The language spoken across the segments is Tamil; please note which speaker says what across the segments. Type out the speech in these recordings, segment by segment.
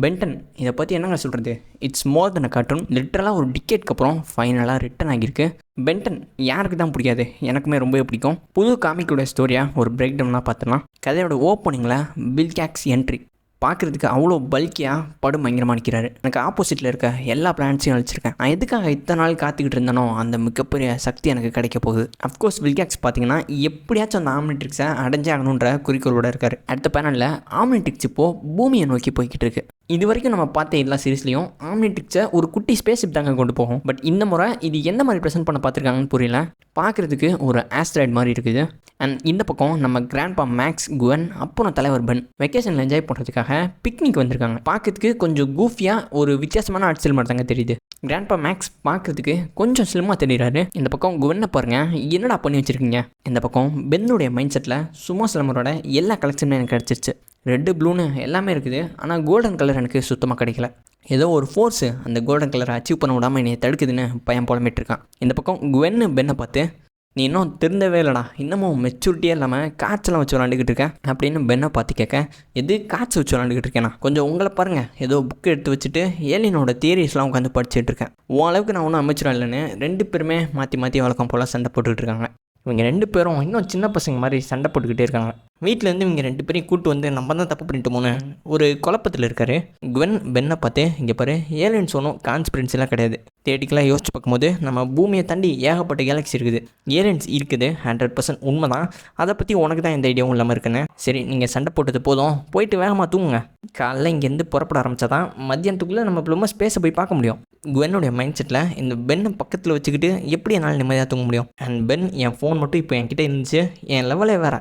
Speaker 1: பென்டன் இதை பற்றி என்னங்க சொல்கிறது? It's more then a cartoon. லிட்டரலாக ஒரு டிக்கெட்க்கு அப்புறம் ஃபைனலாக ரிட்டன் ஆகியிருக்கு. பென்டன் யாருக்கு தான் பிடிக்காது? எனக்குமே ரொம்பவே பிடிக்கும். புது காமிக்கோட ஸ்டோரியாக ஒரு பிரேக் டவுனாக பார்த்துலாம். கதையோட ஓப்பனிங்கில் வில்கேக்ஸ் என்ட்ரி பார்க்குறதுக்கு அவ்வளோ பல்கியாக படும் பயங்கரமாக நிற்கிறாரு. எனக்கு ஆப்போசிட்டில் இருக்க எல்லா பிளான்ஸையும் அழிச்சிருக்கேன். நான் எதுக்காக இத்தனை நாள் காத்துக்கிட்டு இருந்தனோ அந்த மிகப்பெரிய சக்தி எனக்கு கிடைக்க போகுது. அஃப்கோர்ஸ் வில்கேக்ஸ் பார்த்தீங்கன்னா எப்படியாச்சும் அந்த ஆம்னிட்ரிக்ஸை அடைஞ்சே ஆகணுன்ற குறிக்கோளோடு இருக்கார். அடுத்த பேனலில் ஆம்னிட்ரிக்ஸ் இப்போது பூமியை நோக்கி போய்கிட்டு இருக்கு. இது வரைக்கும் நம்ம பார்த்த எல்லா சீரீஸ்லையும் ஆம்னிட்ரிக்ஸை ஒரு குட்டி ஸ்பேஸ் ஷிப் தாங்க கொண்டு போகும். பட் இந்த முறை இது எந்த மாதிரி ப்ரெசென்ட் பண்ண பார்த்துருக்காங்கன்னு புரியல. பார்க்குறதுக்கு ஒரு ஆஸ்ட்ராய்டு மாதிரி இருக்குது. அண்ட் இந்த பக்கம் நம்ம கிராண்ட்பா மேக்ஸ், குவன், அப்புறம் தலைவர் பென் வெக்கேஷனில் என்ஜாய் பண்ணுறதுக்காக பிக்னிக் வந்திருக்காங்க. பார்க்கறதுக்கு கொஞ்சம் கூஃபியாக ஒரு வித்தியாசமான ஆர்ட்ஸ்டைல் மாதிரி தாங்க தெரியுது. கிராண்ட்பா மேக்ஸ் பார்க்குறதுக்கு கொஞ்சம் ஸ்லிம்மாக தெரியுறாரு. இந்த பக்கம் குவனை பாருங்கள், என்னடா பண்ணி வச்சுருக்கீங்க. இந்த பக்கம் பென்னுடைய மைண்ட் செட்டில் சும்மா சிலமரோட எல்லா கலெக்ஷனும் எனக்கு கிடச்சிருச்சு. ரெட்டு ப்ளூன்னு எல்லாமே இருக்குது. ஆனால் கோல்டன் கலர் எனக்கு சுத்தமாக கிடைக்கல. ஏதோ ஒரு ஃபோர்ஸு அந்த கோல்டன் கலரை அச்சீவ் பண்ண விடாமல் என்னை தடுக்குதுன்னு பையன் புலம்பிட்டு இருக்கான். இந்த பக்கம் குவென்னு பென்னை பார்த்து, நீ இன்னும் திருந்தவே இல்லைடா, இன்னமும் மெச்சூரிட்டியே இல்லாமல் காய்ச்சலாம் வச்சு விளாண்டுக்கிட்டு இருக்கேன் அப்படின்னு பென்னை பார்த்து கேட்க, எது காய்ச்சல் வச்சு விளாண்டுக்கிட்டு இருக்கேனா? கொஞ்சம் உங்களை பாருங்கள், ஏதோ புக்கு எடுத்து வச்சுட்டு ஏலியனோட தியரிஸ்லாம் உட்காந்து படிச்சுட்டு இருக்கேன். உன் அளவுக்கு நான் ஒன்றும் அமைச்சிடும் இல்லைன்னு ரெண்டு பேருமே மாற்றி மாற்றி வழக்கம் போல் சண்டை போட்டுக்கிட்டு இருக்காங்க. இவங்க ரெண்டு பேரும் இன்னும் சின்ன பசங்க மாதிரி சண்டை போட்டுக்கிட்டே இருக்காங்க. வீட்டிலேருந்து இவங்க ரெண்டு பேரையும் கூப்பிட்டு வந்து நம்ம தான் தப்பு பண்ணிட்டோமோன்னு ஒரு குழப்பத்தில் இருக்காரு. குவென் பென்னை பார்த்து, இங்கே பாரு, ஏலியன்ஸ் ஒன்றும் கான்ஸ்பிரன்சிலாம் கிடையாது. தியேட்டிக்கலாக யோசிச்சு பார்க்கும்போது நம்ம பூமியை தாண்டி ஏகப்பட்ட கேலக்ஸி இருக்குது. ஏலியன்ஸ் இருக்குது 100% உண்மை தான். அதை பற்றி உனக்கு தான் எந்த ஐடியாவும் இல்லாமல் இருக்குன்னு. சரி, நீங்கள் சண்டை போட்டது போதும், போயிட்டு வேகமாக தூங்குங்க. காலைல இங்கேருந்து புறப்பட ஆரம்பித்தா தான் மத்தியானத்துக்குள்ளே நம்ம ரொம்ப ஸ்பேஸை போய் பார்க்க முடியும். குவென்னுடைய மைண்ட் செட்டில் இந்த பென்னை பக்கத்தில் வச்சுக்கிட்டு எப்படி என்னால் நிம்மதியாக தூங்க முடியும்? அண்ட் பென், என் ஃபோன் மட்டும் இப்போ என்கிட்ட இருந்துச்சு, என் லெவலே வேறு.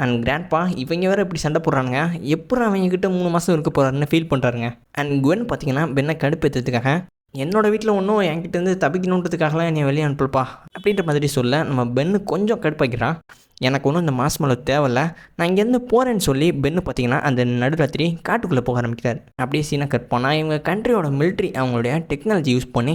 Speaker 1: அண்ட் கிராண்ட்பா, இவங்க வேறு இப்படி சண்டை போடுறானுங்க, எப்படி அவங்கக்கிட்ட 3 மாதம் இருக்க போகிறாருன்னு ஃபீல் பண்ணுறாருங்க. அண்ட் குவென் பார்த்தீங்கன்னா பென்னை கடுப்பேற்றதுக்காக, என்னோடய வீட்டில் ஒன்றும் என்கிட்டேருந்து தப்பிக்கணுன்றதுக்காகலாம் என்னை வெளியே அனுப்பலப்பா அப்படின்ற மாதிரி சொல்ல நம்ம பென்னு கொஞ்சம் கடுப்பாக்கிறான். எனக்கு ஒன்றும் இந்த மாஸ்மலை தேவையில்ல, நான் இங்கேருந்து போகிறேன்னு சொல்லி பென்னு பார்த்தீங்கன்னா அந்த நடுராத்திரி காட்டுக்குள்ளே போக ஆரம்பிக்கிறார். அப்படியே சீனை கட் பண்ணால் இவங்க கண்ட்ரியோட மிலிட்ரி அவங்களுடைய டெக்னாலஜி யூஸ் பண்ணி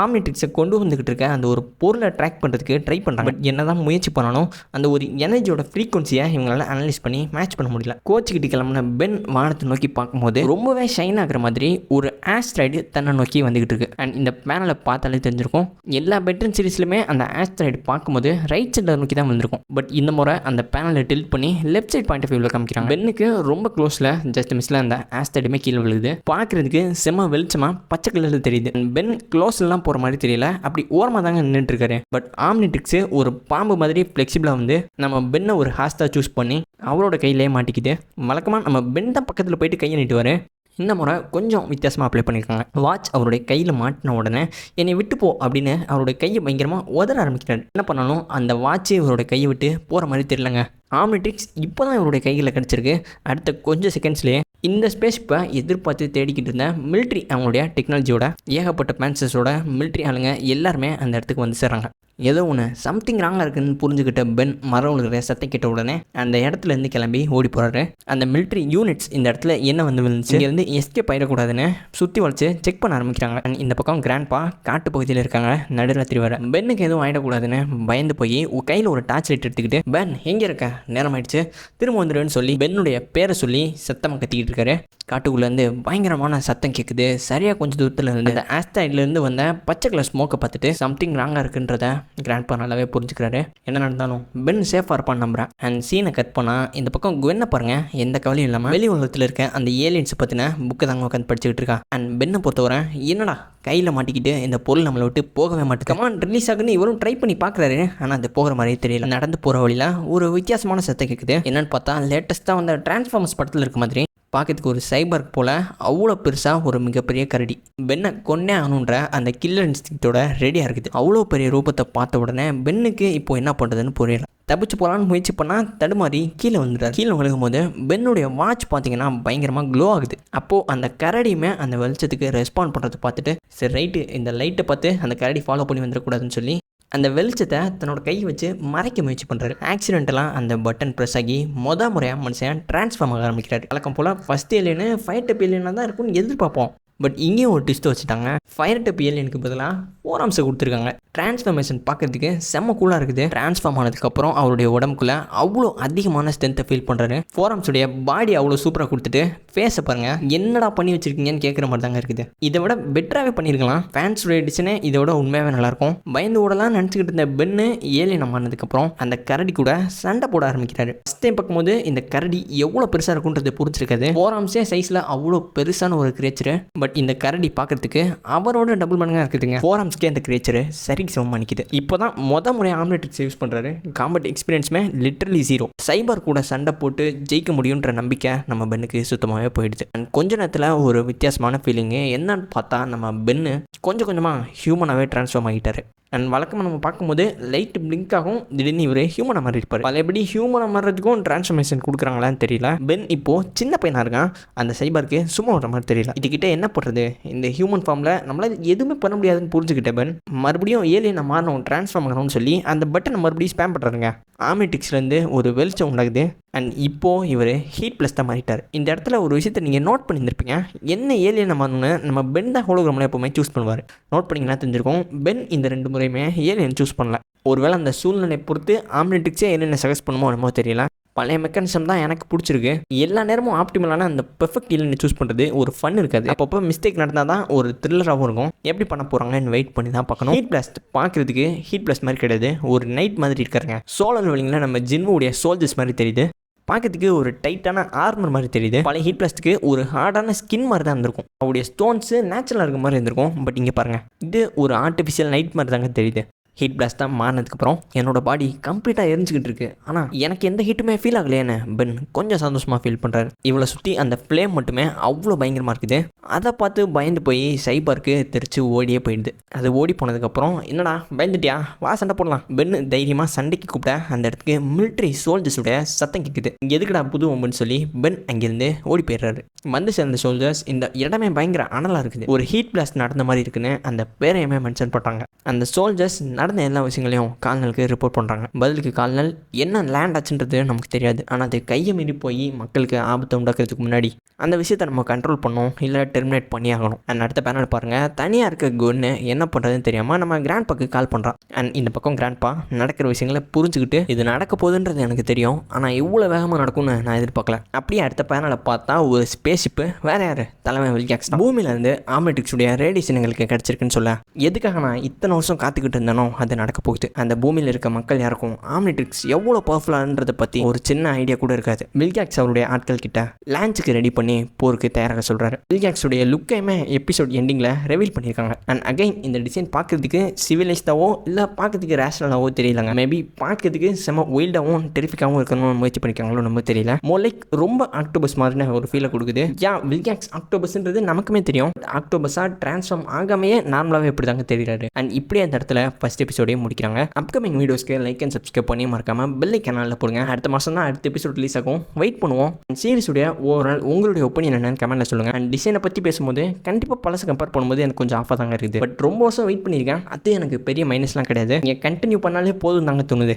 Speaker 1: ஆம்னிட்ரிக்ஸை கொண்டு வந்துக்கிட்டு இருக்க அந்த ஒரு பொருளை ட்ராக் பண்ணுறதுக்கு ட்ரை பண்ணுறாங்க. பட் என்ன தான் முயற்சி பண்ணாலும் அந்த ஒரு எனர்ஜியோட ஃப்ரீக்வன்சியை இவங்களால் அனலைஸ் பண்ணி மேட்ச் பண்ண முடியல. கோச்சிக்கிட்டு கிளம்புன பென் வானத்தை நோக்கி பார்க்கும்போது ரொம்பவே ஷைன் ஆகிற மாதிரி ஒரு ஆஸ்ட்ராய்டு தன்னை நோக்கி வந்துக்கிட்டு இருக்கு. அண்ட் இந்த பேனலை பார்த்தாலே தெரிஞ்சிருக்கும், எல்லா பெட்ரன் சீரீஸ்லையுமே அந்த ஆஸ்ட்ராய்டு பார்க்கும்போது ரைட் சைடை நோக்கி தான் வந்திருக்கும். பட் இந்த முறை அந்த பேனலை டில்ட் பண்ணி லெஃப்ட் சைட் பாயிண்ட் ஆஃப் வியூவில் காமிக்கிறாங்க. பென்னுக்கு ரொம்ப க்ளோஸில் ஜஸ்ட் மிஸ்ல அந்த ஆஸ்ட்ராய்டுமே கீழே விழுகுது. பார்க்குறதுக்கு செம்ம வெளிச்சமாக பச்சை கலரில் தெரியுது. பென் க்ளோஸ்லாம் போகிற மாதிரி தெரியல, அப்படி ஓரமாக தாங்க நின்றுட்டு இருக்காரு. பட் ஆம்னிட்ரிக்ஸ் ஒரு பாம்பு மாதிரி ஃப்ளெக்சிபிளாக வந்து நம்ம பென்னை ஒரு ஹாஸ்டா சூஸ் பண்ணி அவரோட கையிலே மாட்டிக்கிது. வழக்கமாக நம்ம பென் தான் பக்கத்தில் போயிட்டு கையை நீட்டுவார். இந்த முறை கொஞ்சம் வித்தியாசமாக அப்ளை பண்ணியிருக்காங்க. வாட்ச் அவருடைய கையில் மாட்டின உடனே என்னை விட்டு போ அப்படின்னு அவருடைய கையை பயங்கரமாக உதற ஆரம்பிக்கிறார். என்ன பண்ணாலும் அந்த வாட்சு இவருடைய கையை விட்டு போகிற மாதிரி தெரியலங்க. ஆம்னிட்ரிக்ஸ் இப்போ தான் இவருடைய கையில் கிடச்சிருக்கு. அடுத்த கொஞ்சம் செகண்ட்ஸ்லேயே இந்த ஸ்பேஸ்ஷிப்பை எதிர்பார்த்து தேடிக்கிட்டு இருந்த மிலிட்ரி அவங்களுடைய டெக்னாலஜியோட ஏகப்பட்ட பேன்சஸோட மிலிட்ரி ஆளுங்க எல்லாருமே அந்த இடத்துக்கு வந்து சேர்றாங்க. ஏதோ ஒன்று சம்திங் ராங்காக இருக்குன்னு புரிஞ்சுக்கிட்ட பென் மரம் விழுகிற சத்தம் கேட்ட உடனே அந்த இடத்துலேருந்து கிளம்பி ஓடி போகிறாரு. அந்த மிலிட்ரி யூனிட்ஸ் இந்த இடத்துல என்ன வந்து விழுந்துச்சு, இங்கேருந்து எஸ்கேப் ஆகிடக்கூடாதுன்னு சுற்றி வளைச்சு செக் பண்ண ஆரம்பிக்கிறாங்க. இந்த பக்கம் கிராண்ட்பா காட்டு பகுதியில் இருக்காங்க. நடுராத்திரி வர பென்னுக்கு எதுவும் ஆகிடக்கூடாதுன்னு பயந்து போய் கையில் ஒரு டார்ச் லைட் எடுத்துக்கிட்டு, பென் எங்கே இருக்க, நேரம் ஆயிடுச்சு, திரும்ப வந்துடுன்னு சொல்லி பென்னுடைய பேரை சொல்லி சத்தமாக கத்திக்கிட்டு இருக்காரு. காட்டுக்குள்ளேருந்து பயங்கரமான சத்தம் கேட்குது. சரியாக கொஞ்சம் தூரத்தில் இருந்து அந்த ஆஸ்ட்ராய்ட்லேருந்து வந்த பச்சை கலர் ஸ்மோக்கை பார்த்துட்டு சம்திங் ராங்காக இருக்குன்றத கிராண்ட்பா நல்லாவே புரிஞ்சுக்கிறாரு. என்ன நடந்தாலும் பென் சேஃபாக இருப்பான்னு நம்புறேன். அண்ட் சீனை கட் பண்ணால் இந்த பக்கம் குவென்னை பாருங்கள், எந்த கவலையும் இல்லாமல் வெளி உலகத்தில் இருக்க அந்த ஏலியன்ஸை பற்றின புக்கை தாங்க உட்காந்து படிச்சுக்கிட்டு இருக்கா. அண்ட் பென்னை பொறுத்தவரை, என்னடா கையில் மாட்டிக்கிட்டு இந்த பொருள் நம்மளை விட்டு போகவே மாட்டேங்குது, கமான் ரிலீஸ் ஆகுன்னு இவரும் ட்ரை பண்ணி பார்க்குறாரு. ஆனால் அது போகிற மாதிரியே தெரியல. நடந்து போகிற வழியில் ஒரு வித்தியாசமான சத்தம் கேட்குது. என்னன்னு பார்த்தா லேட்டஸ்ட்டாக வந்த டிரான்ஸ்ஃபார்மர்ஸ் படத்தில் இருக்க மாதிரி பார்க்கறதுக்கு ஒரு சைபர் போல் அவ்வளோ பெருசாக ஒரு மிகப்பெரிய கரடி. பென்னை கொன்னே ஆகணுன்ற அந்த கில்லர் இன்ஸ்டிங்க்டோட ரெடியாக இருக்குது. அவ்வளோ பெரிய ரூபத்தை பார்த்த உடனே பென்னுக்கு இப்போ என்ன பண்ணுறதுன்னு புரியல. தப்பிச்சு போகலான்னு முயற்சி பண்ணால் தடுமாறி கீழே வந்துடுறாரு. கீழே விழுகும் போது பென்னுடைய வாட்ச் பார்த்தீங்கன்னா பயங்கரமாக க்ளோ ஆகுது. அப்போது அந்த கரடியுமே அந்த வெளிச்சத்துக்கு ரெஸ்பாண்ட் பண்ணுறதை பார்த்துட்டு, சரி ரைட்டு, இந்த லைட்டை பார்த்து அந்த கரடி ஃபாலோ பண்ணி வந்துடக்கூடாதுன்னு சொல்லி அந்த வெளிச்சத்தை தன்னோட கையை வச்சு மறைக்க முயற்சி பண்ணுறாரு. ஆக்சிடென்டெல்லாம் அந்த பட்டன் ப்ரெஸ் ஆகி முறையாக மனுஷன் டிரான்ஸ்ஃபார்ம் ஆக ஆரம்பிக்கிறார். வழக்கம் போல் ஃபஸ்ட் ஏலியனு ஃபைட் அப் ஏலியனாக தான் இருக்கும்னு எதிர்பார்ப்போம். பட் இங்கேயும் ஒரு ட்விஸ்ட் வச்சுட்டாங்க. ஃபயர் டைப் ஏலியனுக்கு பதிலாக ஃபோர் ஆர்ம்ஸை கொடுத்துருக்காங்க. டிரான்ஸ்ஃபர்மேஷன் பார்க்கறதுக்கு செம்ம கூலாக இருக்குது. டிரான்ஸ்ஃபார்ம் ஆனதுக்கப்புறம் அவருடைய உடம்புக்குள்ள அவ்வளோ அதிகமான ஸ்ட்ரென்த்தை ஃபீல் பண்ணுறாரு. ஃபோர் ஆர்ம்ஸுடைய பாடி அவ்வளோ சூப்பராக கொடுத்துட்டு ஃபேஸை பாருங்கள், என்னடா பண்ணி வச்சிருக்கீங்கன்னு கேட்குற மாதிரி தாங்க இருக்குது. இதை விட பெட்டராகவே பண்ணியிருக்கலாம். ஃபேன்ஸுடைய டிசைனே இதை விட உண்மையாகவே நல்லாயிருக்கும். பயந்து ஓடலாம் நினச்சிக்கிட்டு இருந்த பென்னு ஏலியன் ஆனதுக்கப்புறம் அந்த கரடி கூட சண்டை போட ஆரம்பிக்கிறாரு. ஃபஸ்ட் டைம் பார்க்கும்போது இந்த கரடி எவ்வளோ பெருசாக இருக்குன்றது புரிஞ்சிருக்காது. ஃபோர் ஆர்ம்ஸே சைஸில் அவ்வளோ பெருசான ஒரு கிரியேச்சர். பட் இந்த கரடி பார்க்கறதுக்கு அவரோட டபுள் மடங்காக இருக்குதுங்க. ஃபோர் ஆர்ம்ஸ்க்கே அந்த கிரியேச்சர் சரிக்கு சமமாக நிற்கிது. இப்போ தான் முறை ஆம்லெட்ரிக்ஸ் யூஸ் பண்ணுறாரு. காம்பட் எக்ஸ்பீரியன்ஸுமே லிட்டரலி 0. சைபர் கூட சண்டை போட்டு ஜெயிக்க முடியுன்ற நம்பிக்கை நம்ம பென்னுக்கு சுத்தமாகவே போயிடுது. அண்ட் கொஞ்ச நேரத்தில் ஒரு வித்தியாசமான ஃபீலிங்கு என்னன்னு பார்த்தா நம்ம பென்னு கொஞ்சம் கொஞ்சமாக ஹியூமனாகவே ட்ரான்ஸ்ஃபார்ம் ஆகிட்டார். அண்ட் வழக்கமாக நம்ம பார்க்கும்போது லைட் பிளிங்க் ஆகும், திடீர்னு இவர் ஹியூமனாக மாதிரி இருப்பார். பழையபடி ஹியூமனாக மாறுறதுக்கும் ட்ரான்ஸ்ஃபர்மேஷன் கொடுக்குறாங்களான்னு தெரியல. பென் இப்போது சின்ன பையனாக இருக்கான். அந்த சைபருக்கு சும்மா வர மாதிரி தெரியல. இதுக்கிட்ட என்ன பண்ணுறது, இந்த ஹியூமன் ஃபார்மில் நம்மளால் எதுவுமே பண்ண முடியாதுன்னு புரிஞ்சுக்கிட்ட பென் மறுபடியும் ஏலியனை மாறணும், ட்ரான்ஸ்ஃபார்ம் ஆகணும்னு சொல்லி அந்த பட்டனை மறுபடியும் ஸ்பேம் பண்ணுறாருங்க. ஆம்னிட்ரிக்ஸ்லேருந்து ஒரு வெளிச்சம் உண்டாகுது. அண்ட் இப்போது இவர் ஹீட் ப்ளஸ் தான் மாறிட்டார். இந்த இடத்துல ஒரு விஷயத்தை நீங்கள் நோட் பண்ணியிருப்பீங்க. என்ன ஏலியனை மாறணும்னு நம்ம பென் தான் ஹோலோகிராமில் எப்போவுமே சூஸ் பண்ணுவார். நோட் பண்ணிங்கன்னா தெரிஞ்சிருக்கும், பென் இந்த 2 முறையுமே ஏலியன் சூஸ் பண்ணல. ஒருவேளை அந்த சூழ்நிலை பொறுத்து ஆம்னிட்ரிக்ஸே ஏலியனை சஜஸ்ட் பண்ணுமோ என்னமோ தெரியல. பழைய மெக்கானிசம் தான் எனக்கு பிடிச்சிருக்கு. எல்லா நேரமும் ஆப்டிமலான அந்த பெர்ஃபெக்ட் ஏலியனை சூஸ் பண்ணுறது ஒரு ஃபன் இருக்காது. அப்பப்போ மிஸ்டேக் நடந்தால் தான் ஒரு த்ரில்லராகவும் இருக்கும். எப்படி பண்ண போகிறாங்கன்னு வெயிட் பண்ணி தான் பார்க்கணும். ஹீட் பிளாஸ்ட் பார்க்குறதுக்கு ஹீட் பிளாஸ்ட் மாதிரி கிடையாது, ஒரு நைட் மாதிரி இருக்காருங்க. சோழர் வழிங்களில் நம்ம ஜின்வுடைய சோல்ஜர்ஸ் மாதிரி தெரியுது. பார்க்கறதுக்கு ஒரு டைட்டான ஆர்மர் மாதிரி தெரியுது. பழைய ஹீட் பிளாஸ்ட்டுக்கு ஒரு ஹார்டான ஸ்கின் மாதிரி தான் இருந்திருக்கும். அவருடைய ஸ்டோன்ஸு நேச்சுரலாக இருக்க மாதிரி இருந்திருக்கும். பட் இங்கே பாருங்கள், இது ஒரு ஆர்டிஃபிஷியல் நைட் மாதிரி தாங்க தெரியுது. ஹீட் பிளாஸ்ட் தான் மாறினதுக்கப்புறம் என்னோடய பாடி கம்ப்ளீட்டாக எரிஞ்சிக்கிட்டு இருக்கு. ஆனால் எனக்கு எந்த ஹீட்டுமே ஃபீல் ஆகலையேன்னு பென் கொஞ்சம் சந்தோஷமாக ஃபீல் பண்ணுறாரு. இவளை சுற்றி அந்த ஃப்ளேம் மட்டுமே அவ்வளோ பயங்கரமாக இருக்குது. அதை பார்த்து பயந்து போய் சைபருக்கு தெரிச்சு ஓடியே போயிடுது. அது ஓடி போனதுக்கப்புறம், என்னடா பயந்துட்டியா, வா சண்டை போடலாம் பென்னு தைரியமாக சண்டைக்கு கூப்பிட்ட அந்த இடத்துக்கு மிலிட்ரி சோல்ஜர்ஸுடைய சத்தம் கேட்குது. எதுக்குடா புது ஒம்புன்னு சொல்லி பென் அங்கேருந்து ஓடி போயிடுறாரு. வந்து சேர்ந்த சோல்ஜர்ஸ், இந்த இடமே பயங்கர அனலாக இருக்குது, ஒரு ஹீட் பிளாஸ்ட் நடந்த மாதிரி இருக்குன்னு அந்த பேரையுமே மென்ஷன் பண்ணுறாங்க. அந்த சோல்ஜர்ஸ் நடந்த எல்லா விஷயங்களையும் கால்னலுக்கு ரிப்போர்ட் பண்ணுறாங்க. பதிலுக்கு கால்னல் என்ன லேண்ட் ஆச்சுன்றது நமக்கு தெரியாது, ஆனால் அது கையை மீறி போய் மக்களுக்கு ஆபத்தை உண்டாக்குறதுக்கு முன்னாடி அந்த விஷயத்தை நம்ம கண்ட்ரோல் பண்ணோம், இல்லை டெர்மினேட் பண்ணி ஆகணும். அண்ட் அடுத்த பேனல் பாருங்கள், தனியாக இருக்க கொன்னு என்ன பண்ணுறதுன்னு தெரியாமல் நம்ம கிராண்ட் பாக்கு கால் பண்ணுறான். அண்ட் இந்த பக்கம் கிராண்ட் பா நடக்கிற விஷயங்களை புரிஞ்சுக்கிட்டு இது நடக்க போகுதுன்றது எனக்கு தெரியும், ஆனால் இவ்வளோ வேகமாக நடக்கும்னு நான் எதிர்பார்க்கல. அப்படியே அடுத்த பேனலை பார்த்தா ஒரு ஸ்பேஸ்ஷிப்பு, வேறு யார், தலைமை வில்காக்ஸ் பூமியிலேருந்து ஆம்னிட்ரிக்ஸுடைய ரேடியேஷன் எங்களுக்கு கிடச்சிருக்குன்னு சொல்ல, எதுக்காக நான் இத்தனை வருஷம் காத்துக்கிட்டு இருந்தேனோ அது நடக்க போகுது. அந்த பூமியில் இருக்க மக்கள் யாருக்கும் ஆம்னிட்ரிக்ஸ் எவ்வளோ பவர்ஃபுல்லான்றதை பற்றி ஒரு சின்ன ஐடியா கூட இருக்காது. வில்காக்ஸ் அவருடைய ஆட்கள் கிட்ட லான்ச்சுக்கு ரெடி பண்ணி போருக்கு தயாராக சொல்கிறாரு. வில்காக்ஸுடைய லுக்கையுமே எபிசோட் எண்டிங்கில் ரிவீல் பண்ணியிருக்காங்க. அண்ட் அகைன் இந்த டிசைன் பார்க்கறதுக்கு சிவிலைஸ்டாவோ இல்லை பார்க்கறதுக்கு ரேஷனலாவோ தெரியலங்க. மேபி பார்க்கறதுக்கு செம ஒயில்டாகவும் டெரிஃபிக்காகவும் இருக்கணும்னு முயற்சி பண்ணிக்காங்களோ நம்ம தெரியல. மோர் லைக் ரொம்ப ஆக்டோபஸ் மாதிரின ஒரு ஃபீலை கொடுக்குது. வில்காக்ஸ் ஆக்டோபஸ்ன்றது நமக்குமே தெரியும். ஆக்டோபஸாக ட்ரான்ஸ்ஃபார்ம் ஆகாமையே நார்மலாகவே இப்படி தாங்க தெரிகிறாரு. அண்ட் இப்படி அந்த இடத்துல ஃபர்ஸ்ட் எபிசோடையும் முடிக்கிறாங்க. அப்கமிங் வீடியோஸ்க்கு லைக் அண்ட் சப்ஸ்கிரைப் பண்ணி மறக்காம பெல் ஐக்கானில் போடுங்க. அடுத்த மாதம் தான் அடுத்த எபிசோட் ரிலீஸ் ஆகும். வெயிட் பண்ணுவோம். சீரிஸுடைய ஓவரால் உங்களுடைய ஒப்பீனியன் என்னன்னு கமெண்ட்ல சொல்லுங்கள். அண்ட் டிசைனை பற்றி பேசும்போது கண்டிப்பாக பழசை கம்பேர் பண்ணும்போது எனக்கு கொஞ்சம் ஆஃபாக தாங்க இருக்குது. பட் ரொம்ப வருஷம் வெயிட் பண்ணியிருக்கேன், அது எனக்கு பெரிய மைனஸ்லாம் கிடையாது. நீங்கள் கண்டினியூ பண்ணாலே போதும் தாங்க தோணுது.